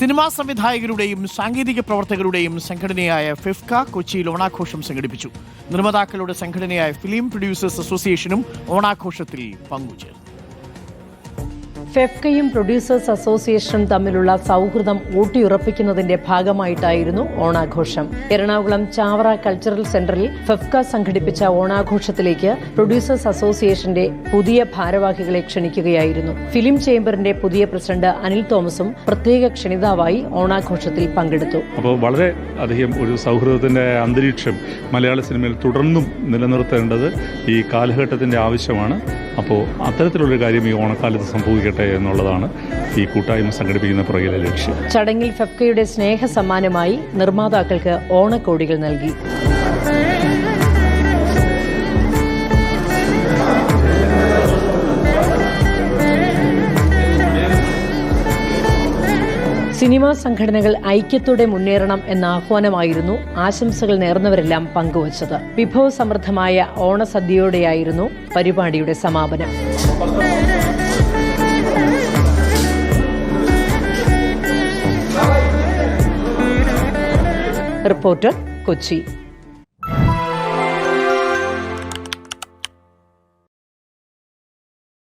Cinema സംവിധായകരുടെയും സാങ്കേതിക പ്രവർത്തകരുടെയും സംഘടനയായ ഫിഫ്ക കൊച്ചിയിൽ ഓണാഘോഷം സംഘടിപ്പിച്ചു. നിർമ്മാതാക്കളുടെ സംഘടനയായ ഫിലിം പ്രൊഡ്യൂസേഴ്സ് അസോസിയേഷനും ഓണാഘോഷത്തിൽ പങ്കുചേർന്നു. ഫെഫ്കയും പ്രൊഡ്യൂസേഴ്സ് അസോസിയേഷനും തമ്മിലുള്ള സൌഹൃദം ഊട്ടിയുറപ്പിക്കുന്നതിന്റെ ഭാഗമായിട്ടായിരുന്നു ഓണാഘോഷം. എറണാകുളം ചാവറ കൾച്ചറൽ സെന്ററിൽ ഫെഫ്ക സംഘടിപ്പിച്ച ഓണാഘോഷത്തിലേക്ക് പ്രൊഡ്യൂസേഴ്സ് അസോസിയേഷന്റെ പുതിയ ഭാരവാഹികളെ ക്ഷണിക്കുകയായിരുന്നു. ഫിലിം ചേംബറിന്റെ പുതിയ പ്രസിഡന്റ് അനിൽ തോമസും പ്രത്യേക ക്ഷണിതാവായി ഓണാഘോഷത്തിൽ പങ്കെടുത്തു. അപ്പോൾ വളരെ അധികം ഒരു സൗഹൃദത്തിന്റെ അന്തരീക്ഷം മലയാള സിനിമയിൽ തുടർന്നും നിലനിർത്തേണ്ടത് ഈ കാലഘട്ടത്തിന്റെ ആവശ്യമാണ്. അപ്പോൾ അത്തരത്തിലുള്ളൊരു കാര്യം ഈ ഓണക്കാലത്ത് സംഭവിക്കട്ടെ എന്നുള്ളതാണ് ഈ കൂട്ടായ്മ സംഘടിപ്പിക്കുന്ന പുറകിലെ ലക്ഷ്യം. ചടങ്ങിൽ ഫെഫ്കയുടെ സ്നേഹ സമ്മാനമായി നിർമ്മാതാക്കൾക്ക് ഓണക്കോടികൾ നൽകി. സിനിമാ സംഘടനകൾ ഐക്യത്തോടെ മുന്നേറണം എന്ന ആഹ്വാനമായിരുന്നു ആശംസകൾ നേർന്നവരെല്ലാം പങ്കുവച്ചത്. വിഭവസമൃദ്ധമായ ഓണസദ്യയോടെയായിരുന്നു പരിപാടിയുടെ സമാപനം. റിപ്പോർട്ടർ, കൊച്ചി.